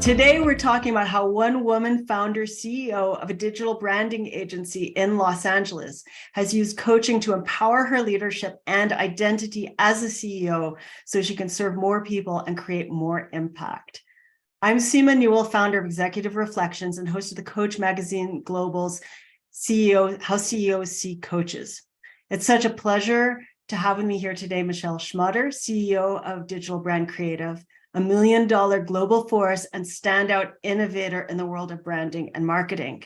Today, we're talking about how one woman founder CEO of a digital branding agency in Los Angeles has used coaching to empower her leadership and identity as a CEO so she can serve more people and create more impact. I'm Sima Newell, founder of Executive Reflections and host of the Coach Magazine Global's CEO, How CEOs See Coaches. It's such a pleasure to have with me here today Michelle Schmaderer, CEO of Digital Brand Creative, $1 million global force and standout innovator in the world of branding and marketing.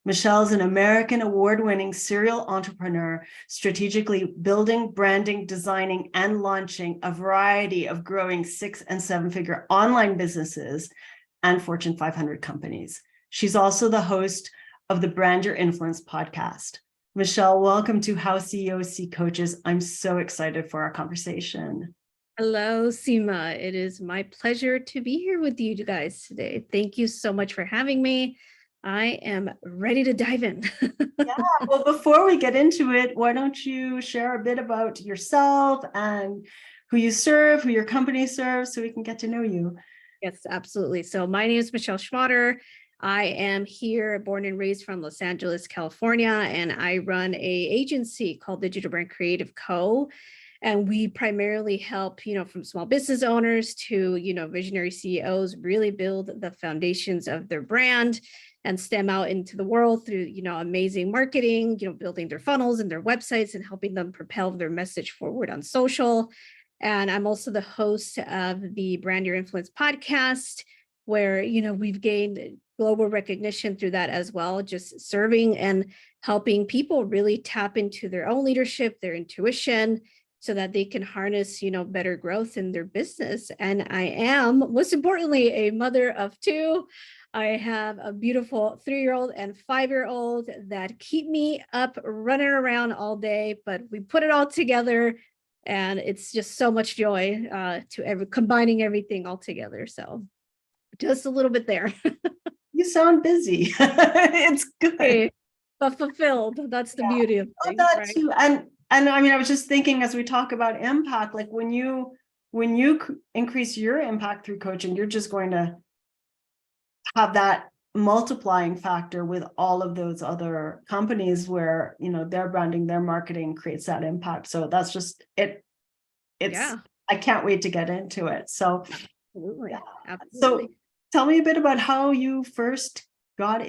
Michelle is an American award-winning serial entrepreneur, strategically building, branding, designing, and launching a variety of growing 6- and 7-figure online businesses and Fortune 500 companies. She's also the host of the Brand Your Influence podcast. Michelle, welcome to How CEOs See Coaches. I'm so excited for our conversation. Hello, Sima. It is my pleasure to be here with you guys today. Thank you so much for having me. I am ready to dive in. Yeah, well, before we get into it, why don't you share a bit about yourself and who you serve, who your company serves, so we can get to know you. Yes, absolutely. So my name is Michelle Schmaderer. I am here, born and raised from Los Angeles, California, and I run an agency called Digital Brand Creative Co. And we primarily help, from small business owners to, visionary CEOs really build the foundations of their brand and stem out into the world through, amazing marketing, building their funnels and their websites and helping them propel their message forward on social. And I'm also the host of the Brand Your Influence podcast, where, we've gained global recognition through that as well, just serving and helping people really tap into their own leadership, their intuition, so that they can harness, better growth in their business. And I am, most importantly, a mother of 2. I have a beautiful 3-year-old and 5-year-old that keep me up running around all day, but we put it all together and it's just so much joy combining everything all together. So just a little bit there. You sound busy. It's good. Okay, but fulfilled. That's the beauty of things, that right? too. And I mean, I was just thinking as we talk about impact, like when you increase your impact through coaching, you're just going to have that multiplying factor with all of those other companies where, their branding, their marketing creates that impact. So that's just it. I can't wait to get into it. So Absolutely. Yeah. Absolutely. So tell me a bit about how you first got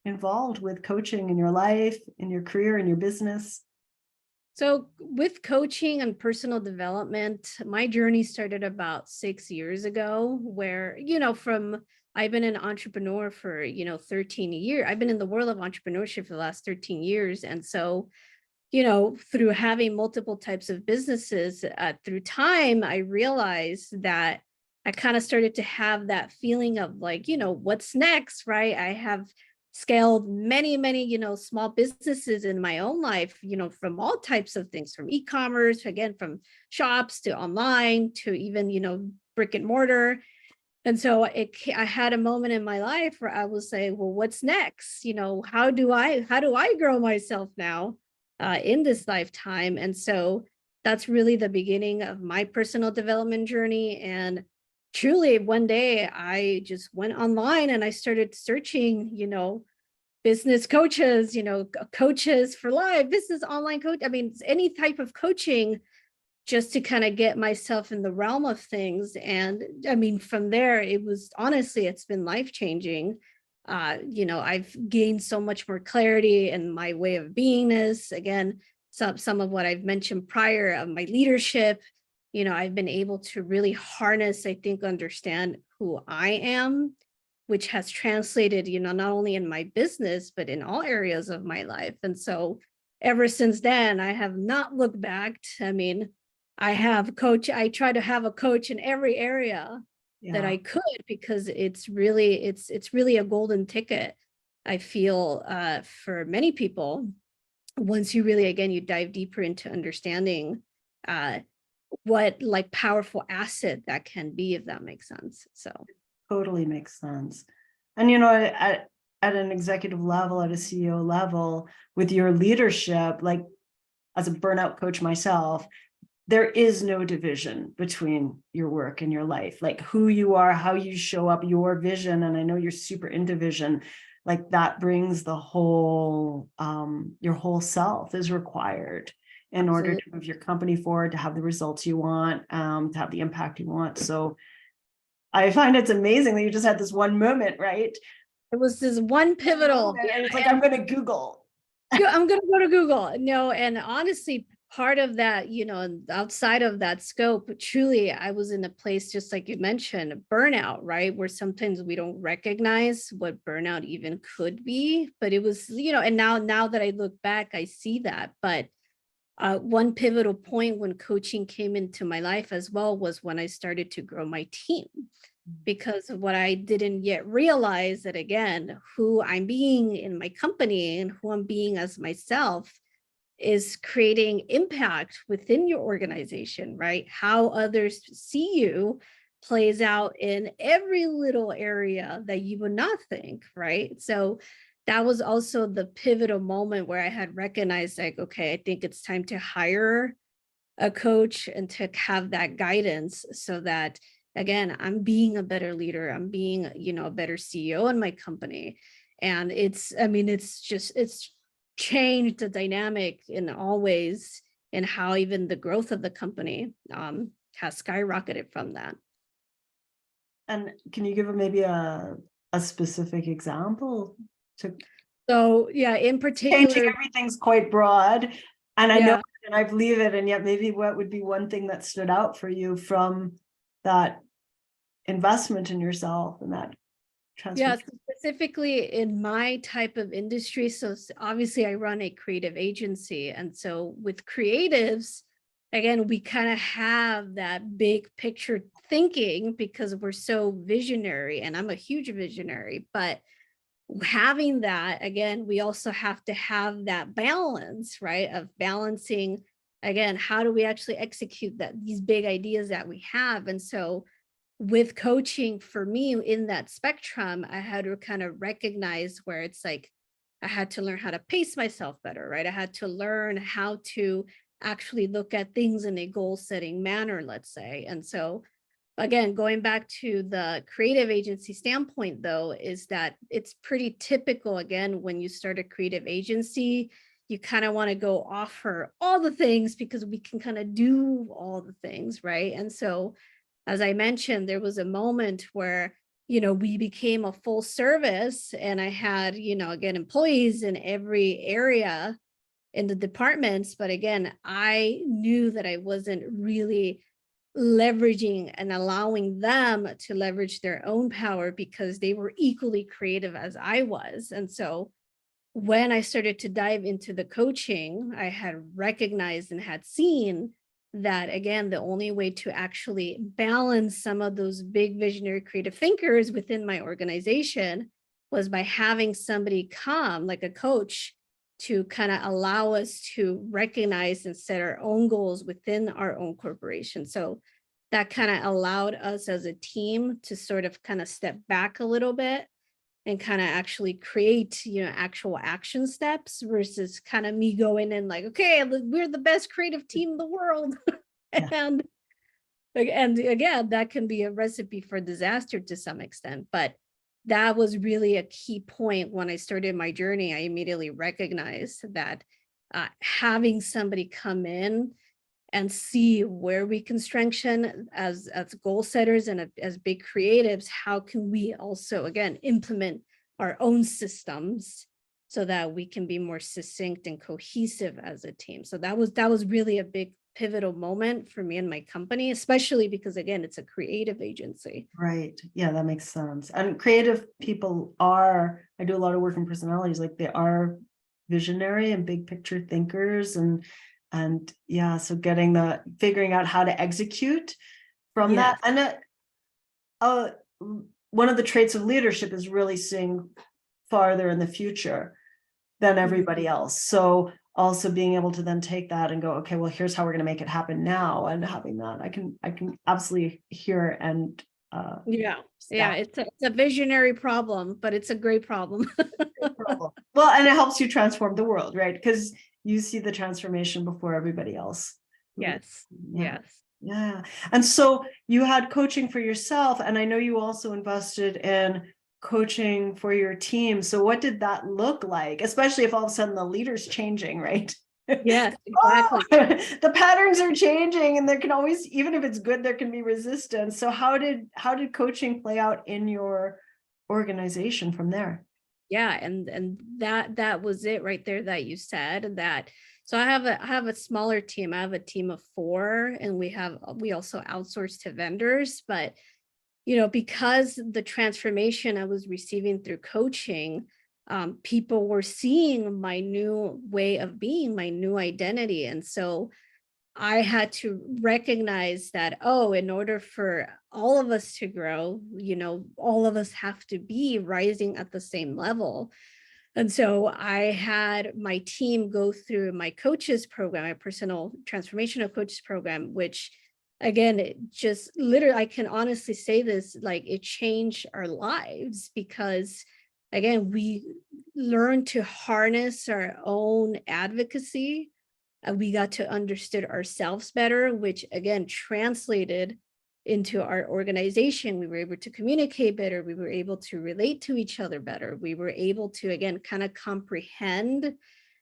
involved with coaching in your life, in your career, in your business. So with coaching and personal development, my journey started about 6 years ago where, I've been an entrepreneur for, 13 years. I've been in the world of entrepreneurship for the last 13 years. And so, through having multiple types of businesses through time, I realized that I kind of started to have that feeling of like, what's next, right? I have scaled many, small businesses in my own life, from all types of things, from e-commerce, again, from shops to online to even, brick and mortar. And so I had a moment in my life where I was saying, well, what's next? How do I grow myself now in this lifetime? And so that's really the beginning of my personal development journey. And truly one day I just went online and I started searching, business coaches, coaches for life, business online coach. I mean, any type of coaching just to kind of get myself in the realm of things. And I mean, from there, it's been life-changing. I've gained so much more clarity in my way of beingness. Again, some of what I've mentioned prior of my leadership, I've been able to really harness, I think, understand who I am, which has translated, not only in my business, but in all areas of my life. And so ever since then, I have not looked back. I mean, I try to have a coach in every area that I could, because it's really a golden ticket, I feel, for many people. Once you really, again, you dive deeper into understanding what like powerful asset that can be, if that makes sense. So Totally makes sense. And, at an executive level, at a CEO level, with your leadership, like as a burnout coach myself, there is no division between your work and your life, like who you are, how you show up, your vision. And I know you're super into vision, like that brings the whole, your whole self is required in order to move your company forward, to have the results you want, to have the impact you want. So I find it's amazing that you just had this one moment, right? It was this one pivotal. And it's like, I'm going to Google. I'm going to go to Google. No, and honestly, part of that, outside of that scope, truly, I was in a place, just like you mentioned, burnout, right? Where sometimes we don't recognize what burnout even could be. But it was, and now that I look back, I see that. But one pivotal point when coaching came into my life as well was when I started to grow my team. Because of what I didn't yet realize, that again, who I'm being in my company and who I'm being as myself is creating impact within your organization, right? How others see you plays out in every little area that you would not think, right? So that was also the pivotal moment where I had recognized, like, okay, I think it's time to hire a coach and to have that guidance, so that again, I'm being a better leader, I'm being, a better CEO in my company. And it's changed the dynamic in all ways, and how even the growth of the company has skyrocketed from that. And can you give maybe a specific example? So yeah, in particular, changing everything's quite broad. And I yeah. know, and I believe it. And yet maybe what would be one thing that stood out for you from that investment in yourself and that Yeah, transformation? specifically in my type of industry. So obviously I run a creative agency. And so with creatives, again, we kind of have that big picture thinking because we're so visionary, and I'm a huge visionary. But having that, again, we also have to have that balance, right? Of balancing, again, how do we actually execute these big ideas that we have? And so with coaching, for me, in that spectrum, I had to kind of recognize where it's like, I had to learn how to pace myself better, right? I had to learn how to actually look at things in a goal setting manner, let's say. And so again, going back to the creative agency standpoint, though, is that it's pretty typical, again, when you start a creative agency, you kind of want to go offer all the things because we can kind of do all the things, right? And so as I mentioned, there was a moment where, we became a full service, and I had, again, employees in every area in the departments. But again, I knew that I wasn't really leveraging and allowing them to leverage their own power because they were equally creative as I was. And so when I started to dive into the coaching, I had recognized and had seen that, again, the only way to actually balance some of those big visionary creative thinkers within my organization was by having somebody come, like a coach, to kind of allow us to recognize and set our own goals within our own corporation. So that kind of allowed us as a team to sort of kind of step back a little bit and kind of actually create, actual action steps, versus kind of me going in like, okay, we're the best creative team in the world. Yeah. and again, that can be a recipe for disaster to some extent. But that was really a key point when I started my journey. I immediately recognized that having somebody come in and see where we can strengthen as goal setters and as big creatives, how can we also, again, implement our own systems so that we can be more succinct and cohesive as a team. So that was really a big pivotal moment for me and my company, especially because, again, it's a creative agency. Right. Yeah, that makes sense. And creative people I do a lot of work in personalities, like they are visionary and big picture thinkers, and yeah, so figuring out how to execute from that. And one of the traits of leadership is really seeing farther in the future than everybody else. So also being able to then take that and go, okay, well, here's how we're going to make it happen now. And having that, I can absolutely hear and it's a visionary problem, but it's a great problem. well, and it helps you transform the world, right? Because you see the transformation before everybody else. Yes. Yeah. Yes. Yeah. And so you had coaching for yourself, and I know you also invested in coaching for your team. So what did that look like? Especially if all of a sudden the leader's changing, right? Yes, Oh, exactly. the patterns are changing, and there can always, even if it's good, there can be resistance. So how did coaching play out in your organization from there? Yeah, and that was it right there that you said that. So I have a smaller team. I have a team of 4, and we also outsource to vendors, but because the transformation I was receiving through coaching, people were seeing my new way of being, my new identity. And so I had to recognize that, oh, in order for all of us to grow, all of us have to be rising at the same level. And so I had my team go through my coaches program, my personal transformational coaches program, which again, it just literally, I can honestly say this, like it changed our lives because again, we learned to harness our own advocacy. We got to understand ourselves better, which again translated into our organization. We were able to communicate better. We were able to relate to each other better. We were able to, again, kind of comprehend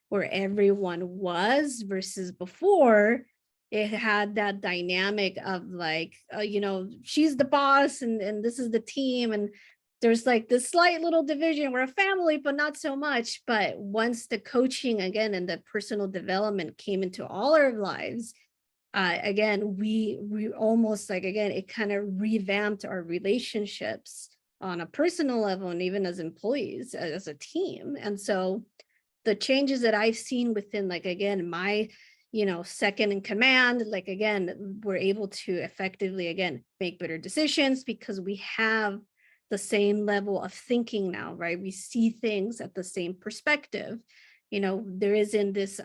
where everyone was versus before it had that dynamic of like, she's the boss and this is the team. And there's like this slight little division. We're a family, but not so much. But once the coaching again and the personal development came into all our lives, again, we almost like, again, it kind of revamped our relationships on a personal level and even as employees, as a team. And so the changes that I've seen within, like, again, my, second in command, like, again, we're able to effectively, again, make better decisions because we have the same level of thinking now, right? We see things at the same perspective. There isn't this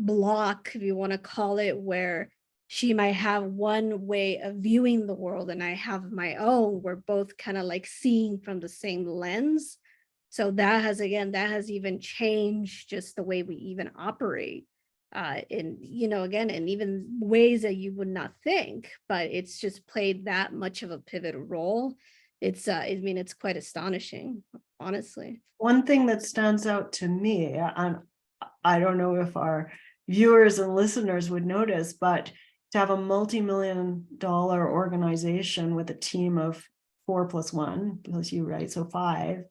block, if you want to call it, where she might have one way of viewing the world and I have my own. We're both kind of like seeing from the same lens. So that has even changed just the way we even operate. In, again, in even ways that you would not think, but it's just played that much of a pivotal role. I mean, it's quite astonishing, honestly. One thing that stands out to me, and I don't know if our viewers and listeners would notice, but to have a multi-million-dollar organization with a team of 4+1 plus you, right? So 5.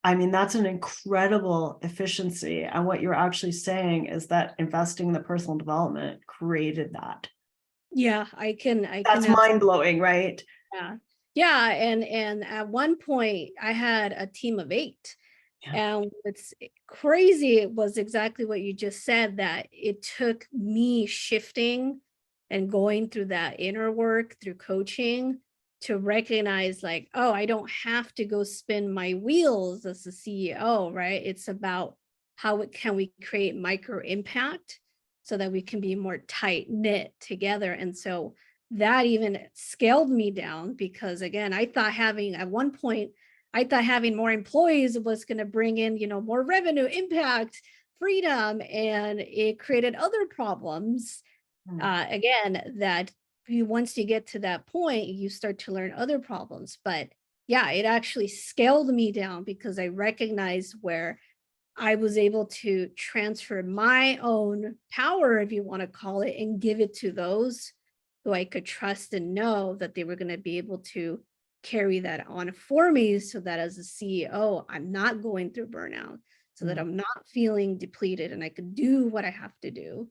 I mean, that's an incredible efficiency. And what you're actually saying is that investing in the personal development created that. Yeah, I can That's mind blowing, right? Yeah. Yeah. And at one point I had a team of 8. Yeah. And what's crazy was exactly what you just said, that it took me shifting and going through that inner work through coaching to recognize like, oh, I don't have to go spin my wheels as a CEO, right? It's about can we create micro impact so that we can be more tight knit together. And so that even scaled me down because again, at one point, I thought having more employees was going to bring in, more revenue, impact, freedom, and it created other problems. Again, that once you get to that point, you start to learn other problems. But yeah, it actually scaled me down because I recognized where I was able to transfer my own power, if you want to call it, and give it to those who I could trust and know that they were going to be able to carry that on for me so that as a CEO, I'm not going through burnout, so that I'm not feeling depleted and I could do what I have to do,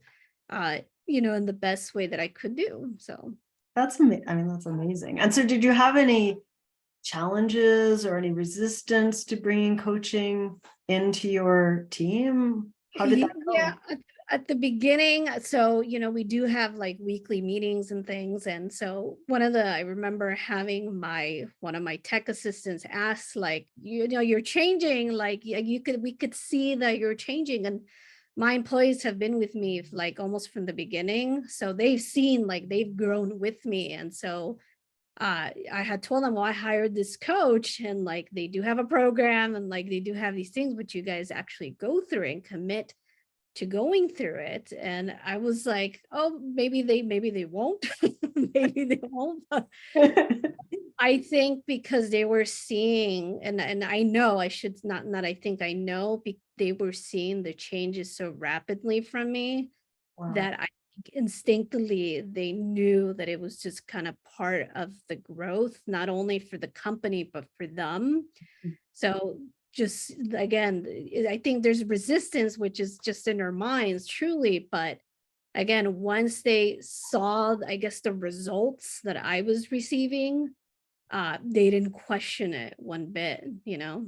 in the best way that I could do. So That's I mean, that's amazing. And so did you have any challenges or any resistance to bringing coaching into your team? How did that Yeah, go? at the beginning, so we do have like weekly meetings and things, and so I remember having one of my tech assistants ask, like, you're changing, like we could see that you're changing, and my employees have been with me like almost from the beginning, so they've seen like they've grown with me, and so I had told them, well, I hired this coach and like they do have a program and like they do have these things, but you guys actually go through and commit to going through it. And I was like, oh, maybe they won't, maybe they won't. But I think because they were seeing, and I know I should not I think I know, they were seeing the changes so rapidly from me Wow, that I think instinctively they knew that it was just kind of part of the growth, not only for the company, but for them. So just again, I think there's resistance, which is just in their minds, truly. But again, once they saw, I guess, the results that I was receiving, they didn't question it one bit,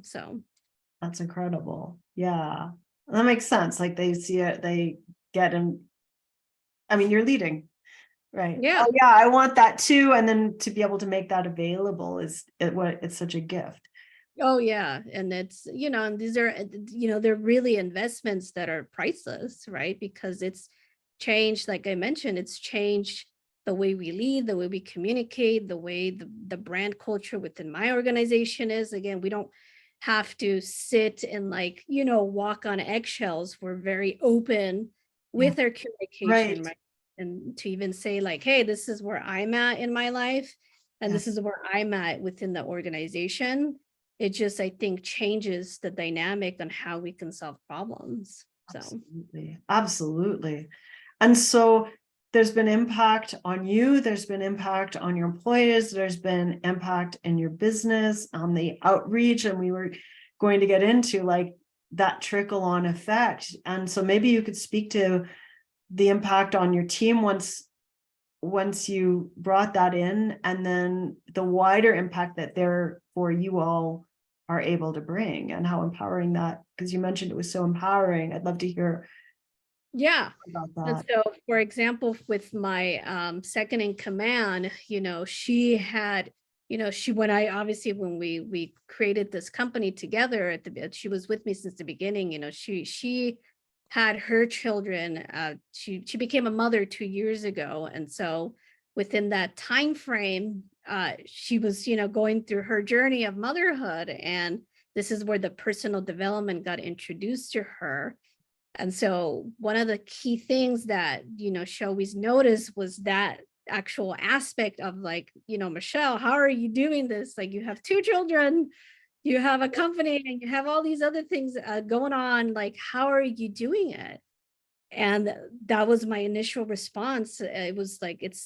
so. that's incredible. Yeah, that makes sense. Like they see it, they get in. I mean, you're leading, right? Yeah. Oh yeah, I want that too. And then to be able to make that available is it's such a gift. Oh yeah, and it's, and these are, they're really investments that are priceless, right? Because it's changed, like I mentioned, it's changed the way we lead, the way we communicate, the way the brand culture within my organization is. Again, we don't have to sit and like, walk on eggshells. We're very open Yeah, with our communication, right. right? And to even say like, hey, this is where I'm at in my life, and Yeah, this is where I'm at within the organization. It just, I think, changes the dynamic on how we can solve problems. So, absolutely. Absolutely. And so there's been impact on you, there's been impact on your employees, there's been impact in your business, on the outreach, and we were going to get into like that trickle on effect. And so maybe you could speak to the impact on your team once you brought that in, and then the wider impact that therefore you all are able to bring, and how empowering that, because you mentioned it was so empowering. I'd love to hear yeah. about And that. so, for example, with my second in command, she had, when I obviously, when we created this company together she was with me since the beginning. She had her children. She became a mother 2 years ago, and so within that time frame, she was, going through her journey of motherhood, and this is where the personal development got introduced to her. And so one of the key things that, she always noticed was that actual aspect of like, Michelle, how are you doing this? Like you have two children, you have a company, and you have all these other things going on. Like, how are you doing it? And that was my initial response. It was like, it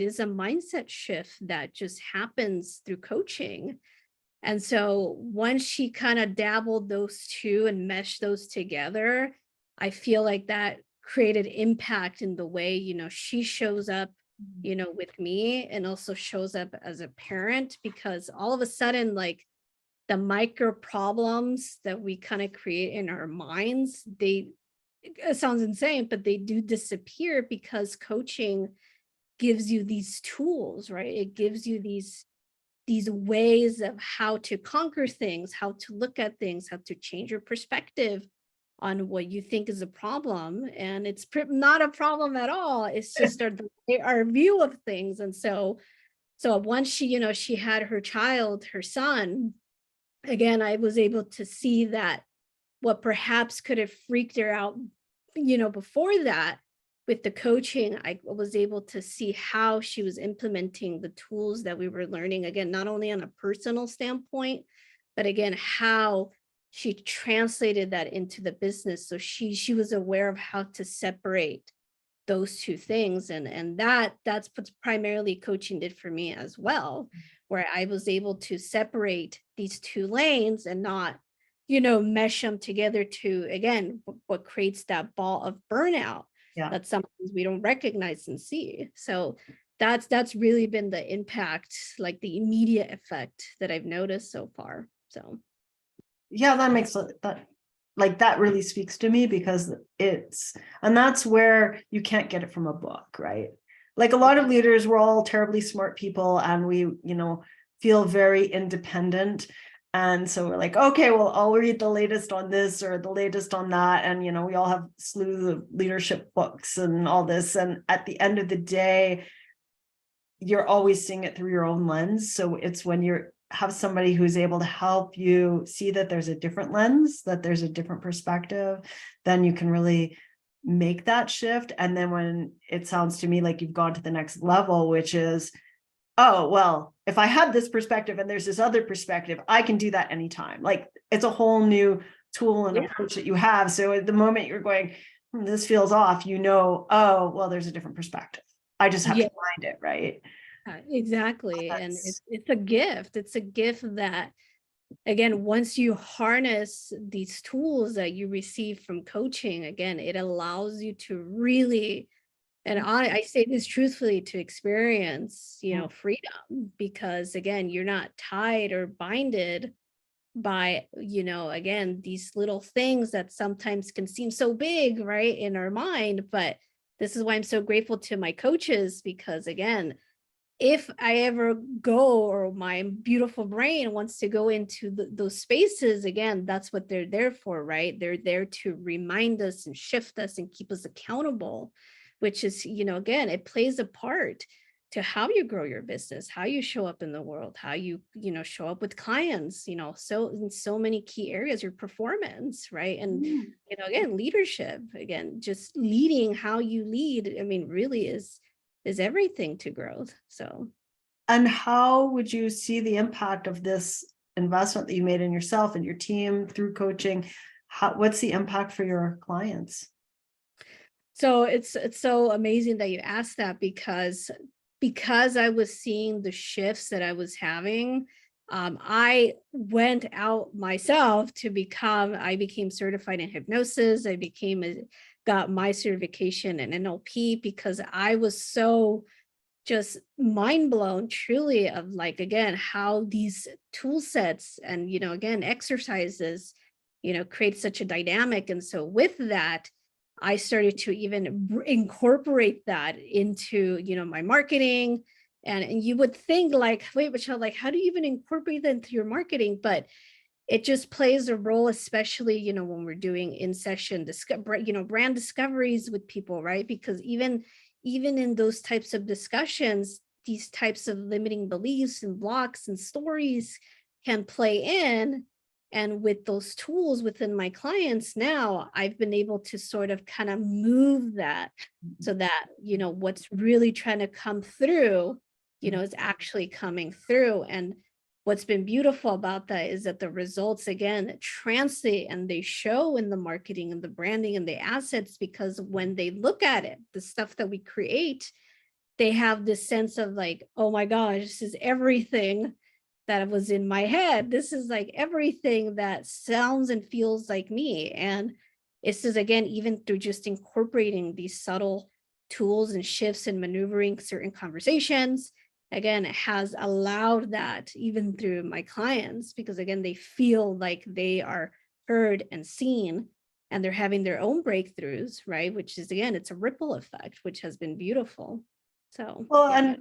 is a mindset shift that just happens through coaching. And so once she kind of dabbled those two and meshed those together, I feel like that created impact in the way, she shows up, with me, and also shows up as a parent, because all of a sudden, like the micro problems that we kind of create in our minds, it sounds insane, but they do disappear because coaching gives you these tools, right? It gives you these ways of how to conquer things, how to look at things, how to change your perspective on what you think is a problem. And it's not a problem at all. It's just our view of things. And so once she, she had her child, her son, again, I was able to see that what perhaps could have freaked her out, before that, with the coaching, I was able to see how she was implementing the tools that we were learning, again, not only on a personal standpoint, but again, how she translated that into the business. So she was aware of how to separate those two things. And that's what primarily coaching did for me as well, where I was able to separate these two lanes and not, mesh them together to, again, what creates that ball of burnout Yeah. that sometimes we don't recognize and see. So that's really been the impact, like the immediate effect that I've noticed so far. So Yeah, that makes that, like, that really speaks to me, because and that's where you can't get it from a book, right? Like a lot of leaders, we're all terribly smart people, and we, feel very independent. And so we're like, okay, well, I'll read the latest on this or the latest on that. And, we all have slews of leadership books and all this. And at the end of the day, you're always seeing it through your own lens. So it's when you have somebody who's able to help you see that there's a different lens, that there's a different perspective, then you can really make that shift. And then when it sounds to me like you've gone to the next level, which is, oh, well, if I had this perspective and there's this other perspective, I can do that anytime. Like it's a whole new tool and approach that you have. So at the moment you're going, this feels off, oh, well, there's a different perspective. I just have to find it, right? Exactly. And it's a gift. It's a gift that, again, once you harness these tools that you receive from coaching, again, it allows you to really, and I say this truthfully, to experience, freedom, because again, you're not tied or binded by, again, these little things that sometimes can seem so big, right, in our mind. But this is why I'm so grateful to my coaches, because again, if I ever go, or my beautiful brain wants to go into those spaces again, that's what they're there for, right? They're there to remind us and shift us and keep us accountable, which is, again, it plays a part to how you grow your business, how you show up in the world, how you, show up with clients, so in so many key areas, your performance, right? And, again, leadership, again, just leading, how you lead, I mean, really is everything to growth. So, and how would you see the impact of this investment that you made in yourself and your team through coaching? What's the impact for your clients? So it's so amazing that you asked that, because I was seeing the shifts that I was having. I went out myself I became certified in hypnosis. I got my certification in NLP, because I was so just mind blown truly of, like, again, how these tool sets and, again, exercises, create such a dynamic. And so with that, I started to even incorporate that into, my marketing. And you would think, like, wait, Michelle, like, how do you even incorporate that into your marketing? But it just plays a role, especially, when we're doing in-session brand discoveries with people, right? Because even in those types of discussions, these types of limiting beliefs and blocks and stories can play in. And with those tools within my clients now, I've been able to sort of kind of move that, so that, what's really trying to come through, is actually coming through. And what's been beautiful about that is that the results, again, translate, and they show in the marketing and the branding and the assets, because when they look at it, the stuff that we create, they have this sense of like, oh my gosh, this is everything that was in my head. This is like everything that sounds and feels like me. And this is, again, even through just incorporating these subtle tools and shifts and maneuvering certain conversations, again, it has allowed that even through my clients, because again, they feel like they are heard and seen, and they're having their own breakthroughs, right? Which is, again, it's a ripple effect, which has been beautiful. So, Well, and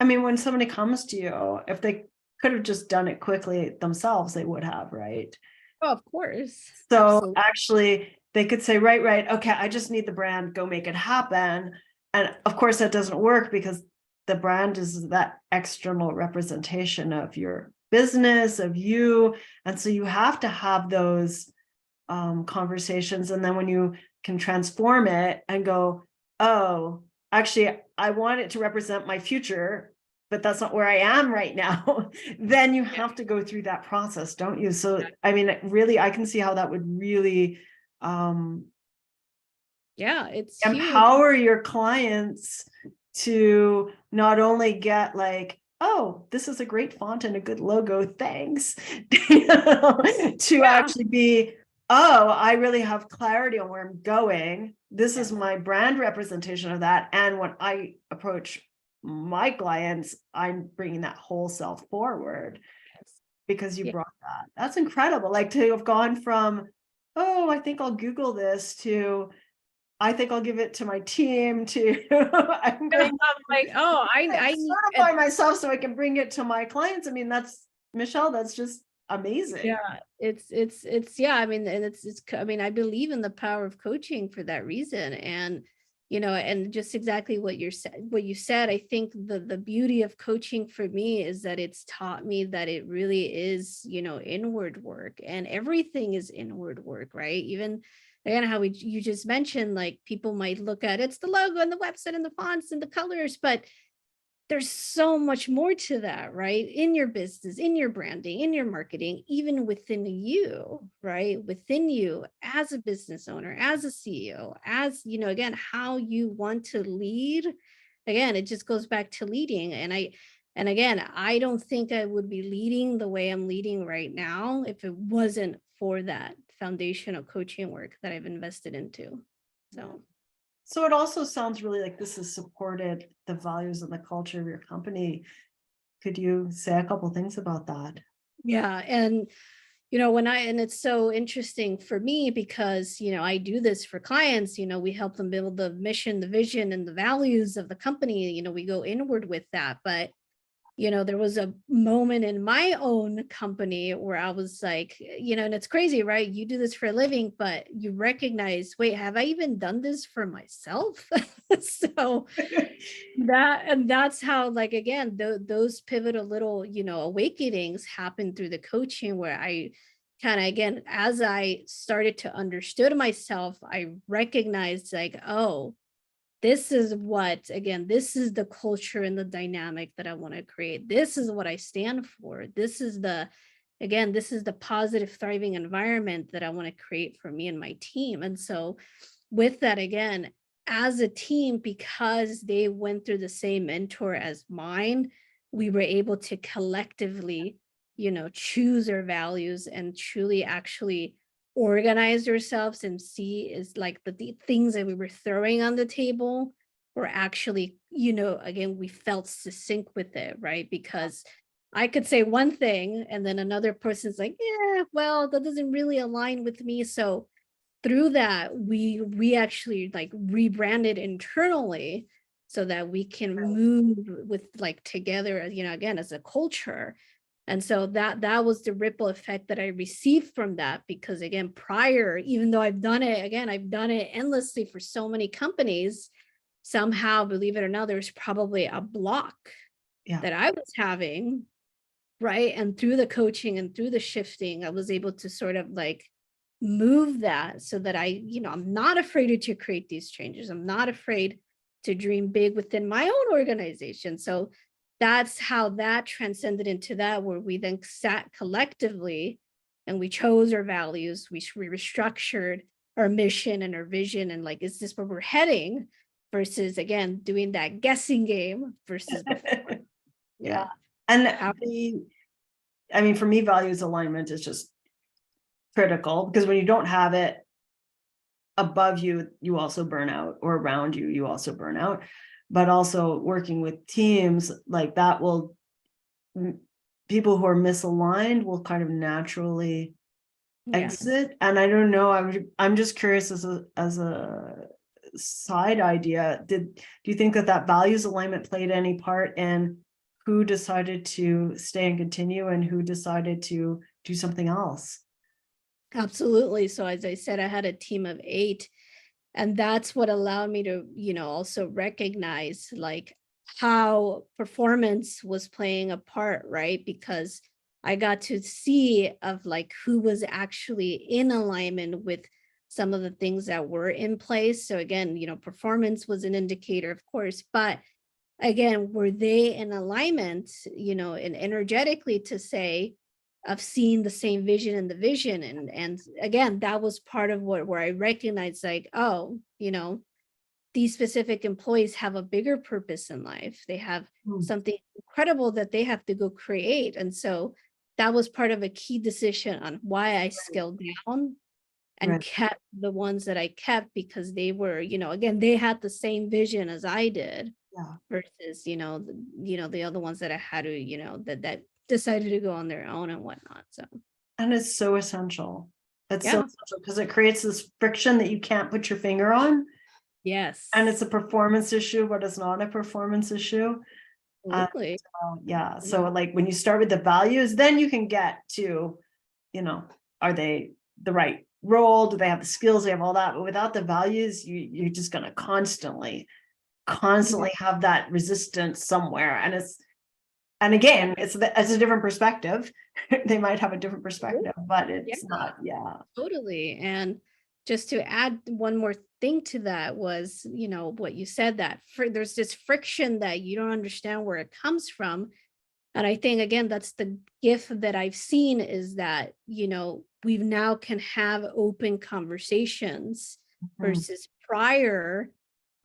I mean, when somebody comes to you, if they could have just done it quickly themselves, they would have, right? Oh, of course. So Absolutely. actually they could say, right, okay, I just need the brand, go make it happen. And of course that doesn't work, because the brand is that external representation of your business, of you. And so you have to have those conversations. And then when you can transform it and go, oh, actually, I want it to represent my future, but that's not where I am right now, then you have to go through that process, don't you? So, I mean, really, I can see how that would really it's empower your clients to not only get like, oh, this is a great font and a good logo, thanks, to actually be, oh, I really have clarity on where I'm going. This is my brand representation of that. And when I approach my clients, I'm bringing that whole self forward because you brought that. That's incredible. Like to have gone from, oh, I think I'll Google this, to I think I'll give it to my team, to I'm going to like, oh, I certify myself so I can bring it to my clients. I mean, that's Michelle, that's just amazing. Yeah, it's I mean, and it's I mean, I believe in the power of coaching for that reason. And and just exactly what you said, I think the beauty of coaching for me is that it's taught me that it really is, inward work, and everything is inward work, right? Even again, how you just mentioned, like people might look at it's the logo and the website and the fonts and the colors, but there's so much more to that, right? In your business, in your branding, in your marketing, even within you, right? Within you as a business owner, as a CEO, as, again, how you want to lead. Again, it just goes back to leading. And again, I don't think I would be leading the way I'm leading right now if it wasn't for that foundational coaching work that I've invested into. So it also sounds really like this has supported the values and the culture of your company. Could you say a couple things about that? Yeah. And, and it's so interesting for me because, I do this for clients, we help them build the mission, the vision, and the values of the company. We go inward with that. But there was a moment in my own company where I was like, and it's crazy, right? You do this for a living, but you recognize, wait, have I even done this for myself? So that's how, like, again, those pivotal little, awakenings happen through the coaching where I kind of, again, as I started to understood myself, I recognized like, oh, this is what, again, this is the culture and the dynamic that I want to create. This is what I stand for. This is the positive, thriving environment that I want to create for me and my team. And so with that, again, as a team, because they went through the same mentor as mine, we were able to collectively, choose our values and truly actually organize ourselves and see is like the things that we were throwing on the table were actually, again, we felt succinct with it, right? Because I could say one thing and then another person's like, yeah, well, that doesn't really align with me. So through that, we actually like rebranded internally so that we can move with like together, again, as a culture. And so that was the ripple effect that I received from that, because again, prior, even though I've done it endlessly for so many companies, somehow, believe it or not, there's probably a block that I was having, right? And through the coaching and through the shifting, I was able to sort of like move that so that I'm not afraid to create these changes. I'm not afraid to dream big within my own organization. So that's how that transcended into that, where we then sat collectively and we chose our values. We restructured our mission and our vision and like, is this where we're heading? Versus, again, doing that guessing game versus before. Yeah. And for me, values alignment is just critical, because when you don't have it above you, you also burn out, or around you, you also burn out. But also working with teams like that people who are misaligned will kind of naturally exit. And I don't know, I'm just curious as a side idea, do you think that values alignment played any part in who decided to stay and continue and who decided to do something else? Absolutely. So as I said, I had a team of 8, and that's what allowed me to, also recognize like how performance was playing a part, right? Because I got to see of like who was actually in alignment with some of the things that were in place. So again, performance was an indicator, of course, but again, were they in alignment, and energetically to say, of seeing the same vision and the vision. And again, that was part of where I recognized like, oh, these specific employees have a bigger purpose in life. They have something incredible that they have to go create. And so that was part of a key decision on why I scaled down and kept the ones that I kept, because they were, again, they had the same vision as I did. Versus, the other ones that I had to, that decided to go on their own and whatnot. So, and it's so essential. It's so essential because it creates this friction that you can't put your finger on. Yes. And it's a performance issue, but it's not a performance issue. Absolutely. So like when you start with the values, then you can get to, are they the right role? Do they have the skills? They have all that. But without the values, you're just going to constantly have that resistance somewhere. And again, it's a different perspective. They might have a different perspective, but it's not. Totally. And just to add one more thing to that was, what you said, that there's this friction that you don't understand where it comes from. And I think, again, that's the gift that I've seen, is that, we now can have open conversations Mhm. versus prior.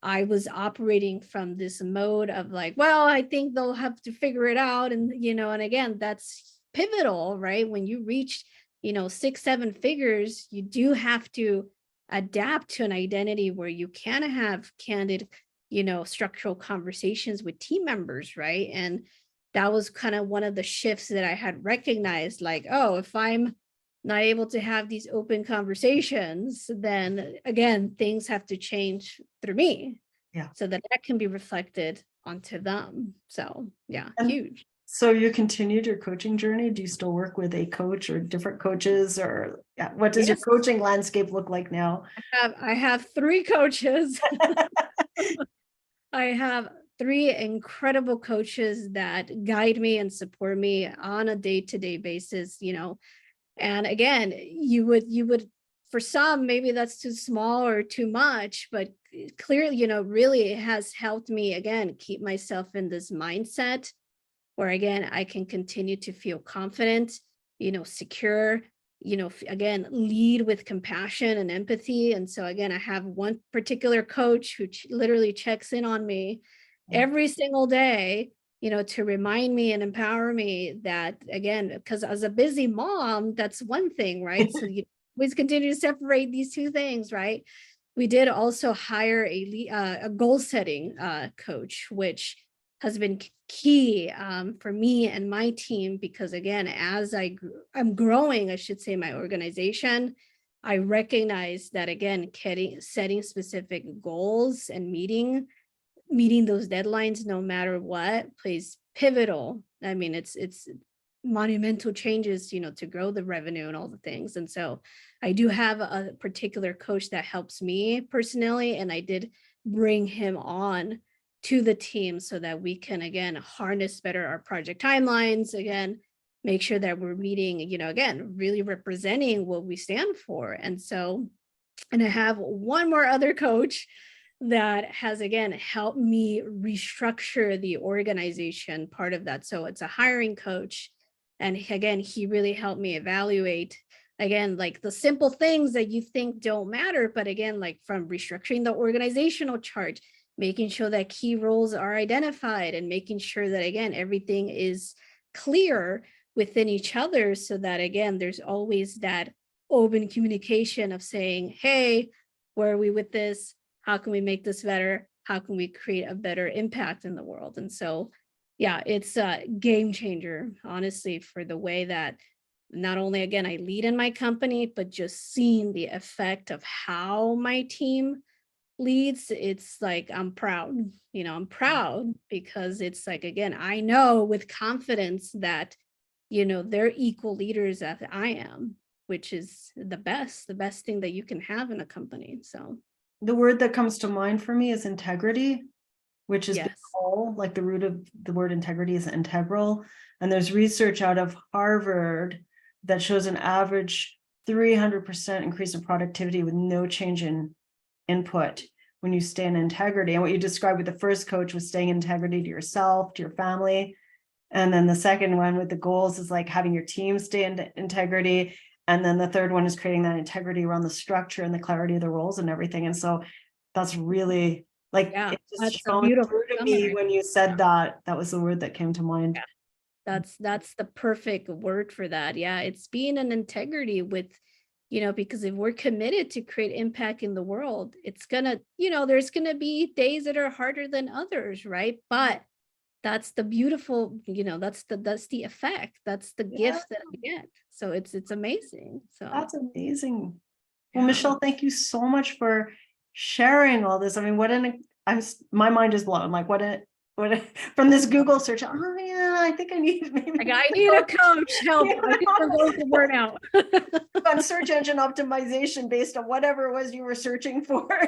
I was operating from this mode of like, well, I think they'll have to figure it out. And again, that's pivotal, right? When you reach, 6, 7 figures, you do have to adapt to an identity where you can have candid, structural conversations with team members, right? And that was kind of one of the shifts that I had recognized, like, oh, if I'm not able to have these open conversations, then again, things have to change through me, Yeah. so that that can be reflected onto them. So yeah, And huge. so you continued your coaching journey. Do you still work with a coach or different coaches, or yeah, what does your Yes, coaching landscape look like now? I have 3 coaches. I have 3 incredible coaches that guide me and support me on a day-to-day basis. And again, you would for some, maybe that's too small or too much, but clearly, really it has helped me, again, keep myself in this mindset where, again, I can continue to feel confident, secure, again, lead with compassion and empathy. And so, again, I have one particular coach who literally checks in on me every single day, to remind me and empower me that, again, because as a busy mom, that's one thing, right? So you always continue to separate these two things, right? We did also hire a goal setting coach, which has been key for me and my team, because again, as I'm growing, I should say, my organization, I recognize that, again, setting specific goals and meeting those deadlines no matter what plays pivotal. I mean, it's monumental changes, to grow the revenue and all the things. And so I do have a particular coach that helps me personally, and I did bring him on to the team so that we can, again, harness better our project timelines, again, make sure that we're meeting, again, really representing what we stand for. And I have one more other coach that has, again, helped me restructure the organization part of that. So it's a hiring coach. And again, he really helped me evaluate, again, like the simple things that you think don't matter, but again, like from restructuring the organizational chart, making sure that key roles are identified, and making sure that, again, everything is clear within each other, so that, again, there's always that open communication of saying, hey, where are we with this? How can we make this better? How can we create a better impact in the world? And so, yeah, it's a game changer, honestly, for the way that not only, again, I lead in my company, but just seeing the effect of how my team leads. It's like, I'm proud, I'm proud, because it's like, again, I know with confidence that, they're equal leaders as I am, which is the best thing that you can have in a company. So, The word that comes to mind for me is integrity, which is being yes. whole. Like the root of the word integrity is integral. And there's research out of Harvard that shows an average 300% increase in productivity with no change in input when you stay in integrity. And what you described with the first coach was staying in integrity to yourself, to your family. And then the second one with the goals is like having your team stay in integrity. And then the third one is creating that integrity around the structure and the clarity of the roles and everything. And so that's really like, Yeah, it just that's a shone beautiful through to me summary. when you said Yeah, that. That was the word that came to mind. yeah. That's the perfect word for that. Yeah, it's being an integrity with, because if we're committed to create impact in the world, it's gonna, there's gonna be days that are harder than others, right? But that's the beautiful, that's the effect. That's the Yeah, gift that I get. So it's amazing. So that's amazing. Well, yeah. Michelle, thank you so much for sharing all this. I mean, my mind is blown. Like from this Google search. Oh yeah, I think I need maybe Like, I need a coach. Help. I think we're going to burnout. on search engine optimization based on whatever it was you were searching for. I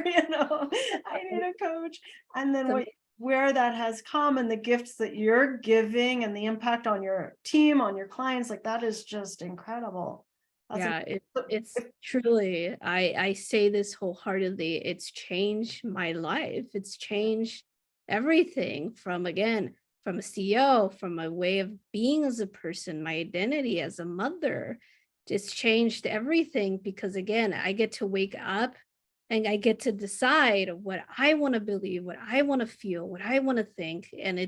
need a coach. And then where that has come and the gifts that you're giving and the impact on your team, on your clients, like that is just incredible. That's Yeah, so it's truly, I say this wholeheartedly, it's changed my life. It's changed everything from, again, from a CEO, from my way of being as a person, my identity as a mother. Just changed everything because, again, I get to wake up and I get to decide what I want to believe, what I want to feel, what I want to think. And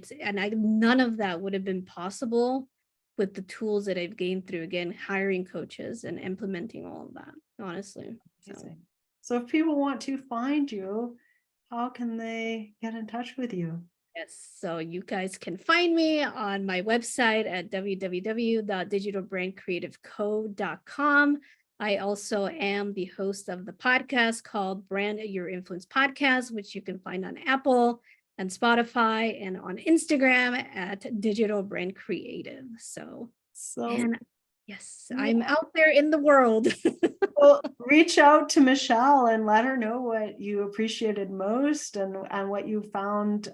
none of that would have been possible with the tools that I've gained through, again, hiring coaches and implementing all of that, honestly. So, amazing. So if people want to find you, how can they get in touch with you? yes. So you guys can find me on my website at www.digitalbrandcreativeco.com. I also am the host of the podcast called Brand Your Influence Podcast, which you can find on Apple and Spotify and on Instagram at Digital Brand Creative. So, So and yes, I'm out there in the world. well, reach out to Michelle and let her know what you appreciated most and what you found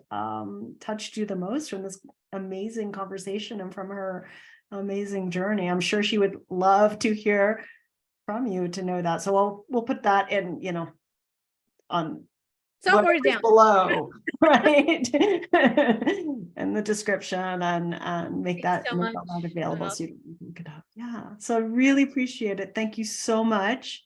touched you the most from this amazing conversation and from her amazing journey. I'm sure she would love to hear from you to know that. So we'll put that in, on Somewhere whatever's down. below, right? In the description and make Thanks that so much. available so you can look it up. Yeah. So I really appreciate it. Thank you so much.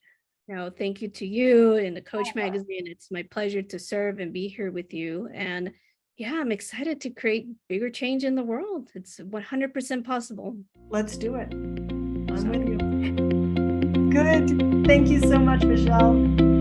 No, thank you to you and the Coach Magazine. It's my pleasure to serve and be here with you. And yeah, I'm excited to create bigger change in the world. It's 100% possible. Let's do it. I'm So- with you. Good. Thank you so much, Michelle.